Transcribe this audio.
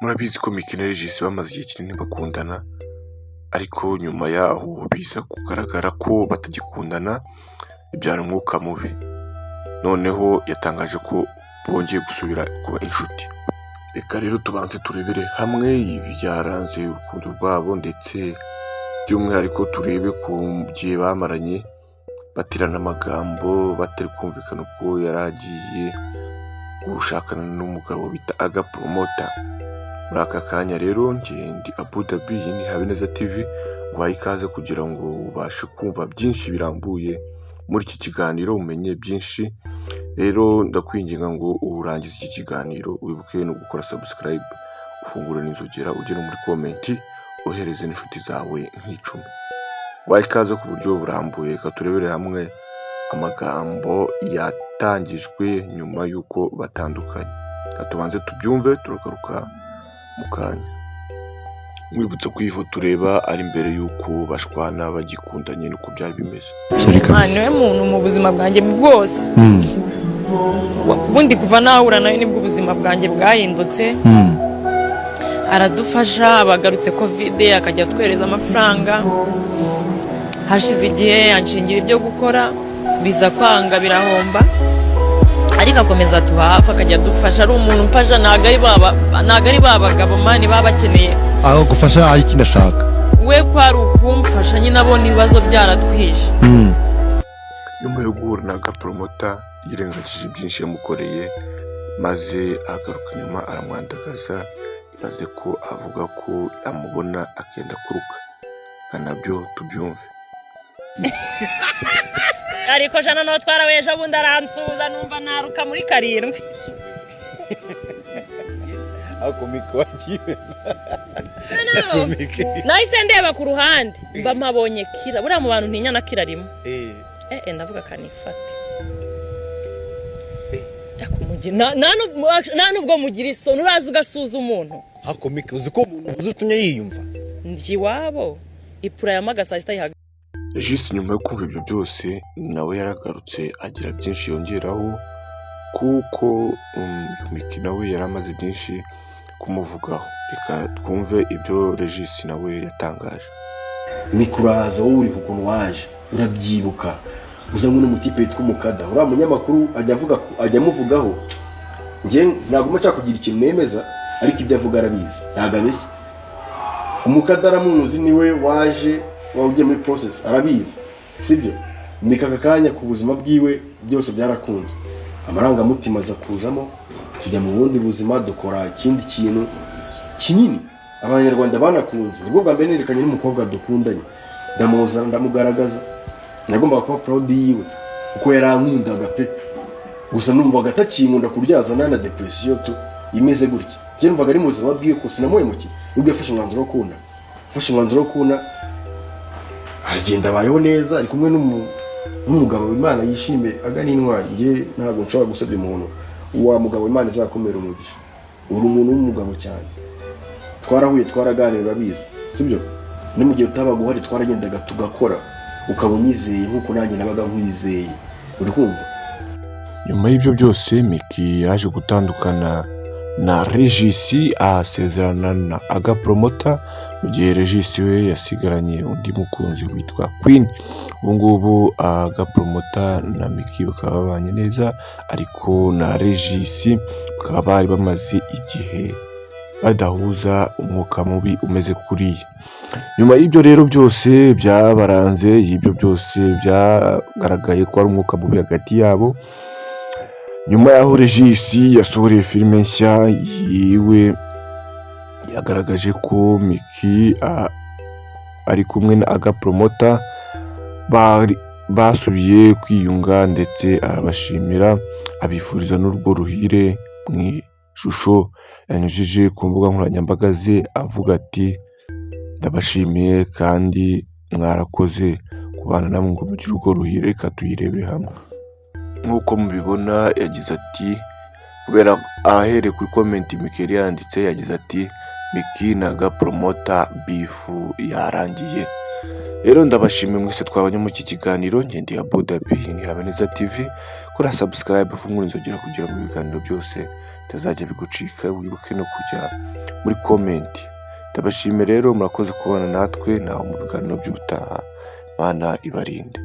Murabizi ko Meek na Regis bamaze igihe kinini bakundana, ariko nyuma yaho biza kugaragara ko batagikundana, bibyara umwuka mubi. Noneho yatangaje ko bongeye gusubira kuba inshuti. Reka rero tubanze turebere hamwe ibyaranze urukundo rwabo, ndetse by'umwihariko turebe ku gihe bamaranye batirana amagambo, batari kumvikana ubwo yari agiye gushakana n'umugabo bita Aga Promoter. Muri aka kanya rero ndi Abu Dhabi, iyi ni Habineza TV, guhaye ikaze kugira ngo ubashe kumva byinshi birambuye muri iki kiganiro, umenye byinshi. Rero ndakwinginga ngo urangize iki kiganiro wibuke no gukora subscribe, ufungure n'inzogera, ugere muri komenti, ohereze n'inshuti zawe nk'icumi. Guhaye ikaze ku buryo burambuye. Reka turebere hamwe amagambo yatangijwe nyuma y'uko batandukanye. Reka tubanze tubyumve, turagaruka mu kanya. Mwibutse ko iyi foto ureba ari mbere y'uko bashwana bagikundanye n'uko byari bimeze. Niwe muntu mu buzima bwanjye bwose, ubundi kuva nahura nawe nibwo ubuzima bwanjye bwahindutse. Aradufasha, abagarutse covid akajya atwereza amafaranga. Hashize igihe anshingira ibyo gukora, biza kwanga birahomba, ariko akomeza tuba hafi, akajya adufasha. Ari umuntu umfasha, ntago ari babagabo mani baba bakeneye aho gufasha ari ikindi ashaka, we ko ari ukumfasha nyine abona ibibazo byaratwishe. Nyuma yo guhura na Aga Promoter yirengagije byinshi yamukoreye, maze agaruka inyuma aramwandagaza, maze ko avuga ko amubona akenda kuruka. Nabyo tubyumve. Ariko jana no twaraweje bundi aransuza, numva naruka muri karindwi. Ako Meek wagibeza. Nahise ndeba ku ruhande mba mpabonye Kira, buriya mu bantu ntinya na Kira arimo. Ndavuga kanifate. Yakumugi nta nubwo mugira isoni, uraza ugasuza umuntu. Ako Meek uzi ko umuntu uzutumye yiyumva Ndi wabo ipura ya magasa sita. Regis nyuma yo kumva ibyo byose nawe yaragarutse agira byinshi yongeraho, kuko Meek nawe yari amaze byinshi kumuvugaho. Reka twumve ibyo Regis nawe yatangaje. Meek uraza wowe uri kukuntu waje urabyibuka, uzanywe n'umutipe witwa Mukada, uriya munyamakuru ajya amuvugaho. Njye ntabwo macha kugira ikintu nemeza, ariko ibyo avuga arabizi, ntabwo abeshya. Umukada aramuzi, niwe waje wawugiye muri process, arabizi sibyo. Meek aka kanya ku buzima bwiwe byose byarakunze, amarangamutima aza kuzamo, tujya mu bundi buzima, dukora ikindi kintu kinini abanyarwanda banakunze. Nibwo bwa mbere nerekanye n'umukobwa dukundanye, ndamuzana ndamugaragaza, nagombaga kuba proud yiwe uko yarankundaga pe. Gusa numvaga atakinkunda kuryazana na depression tu imeze gutya. Je numvaga ari muzima bwiwe ko sinamuhemukiye, nubwo yafashe umwanzuro wo kuna, aragenda abayeho neza, ari kumwe n'umugabo Imana yishime, Aga ni intwari. Nge ntabwo nshobora gusabya umuntu uwa mugabo Imana izakomera umugisha, uri umuntu w'umugabo cyane. Twarahuye, twaraganira, urabizi sibyo. Ni mu gihe utabaga uhari twaragendaga tugakora, ukaba unyizeye nk'uko nanjye nabaga nkwizeye, uri kumva. Nyuma y'ibyo byose Meek yaje gutandukana na Regis, asezerana na Aga Promoter, mu gihe Regis we yasigaranye undi mukunzi witwa Queen. Ubu ngubu Aga Promoter na Meek bakaba babanye neza, ariko na Regis bakaba bari bamaze igihe badahuza, umwuka mubi umeze kuriya. Nyuma y'ibyo rero byose byabaranze, y'ibyo byose byagaragaye ko ari umwuka mubi hagati yabo. Nyuma yaho Regis yasohoreye filime nshya yiwe, yagaragaje ko Meek ari kumwe na Aga Promoter basubiye kwiyunga, ndetse arabashimira, abifuriza n'urwo ruhire. Mu ishusho yanyujije ku mbuga nkoranyambaga ze avuga ati ndabashimiye kandi mwarakoze kubana namwe ngo mugire urwo ruhire. Reka tuyirebere hamwe. Nk'uko mubibona yagize ati, kubera ahereye kuri komenti Meek yanditse, yagize ati Meek na Aga Promoter bifu yarangiye. Rero ndabashimiye mwese twabanye mu iki kiganiro. Ndi Abu Dhabi, ni Habineza TV. Kora subscribe, fungura inzogera kugira ngo ibiganiro byose bitazajya bigucika. Wibuke no kujya muri komenti. Ndabashimiye rero, murakoze kubana natwe, naho mu biganiro by'ubutaha. Imana ibarinde.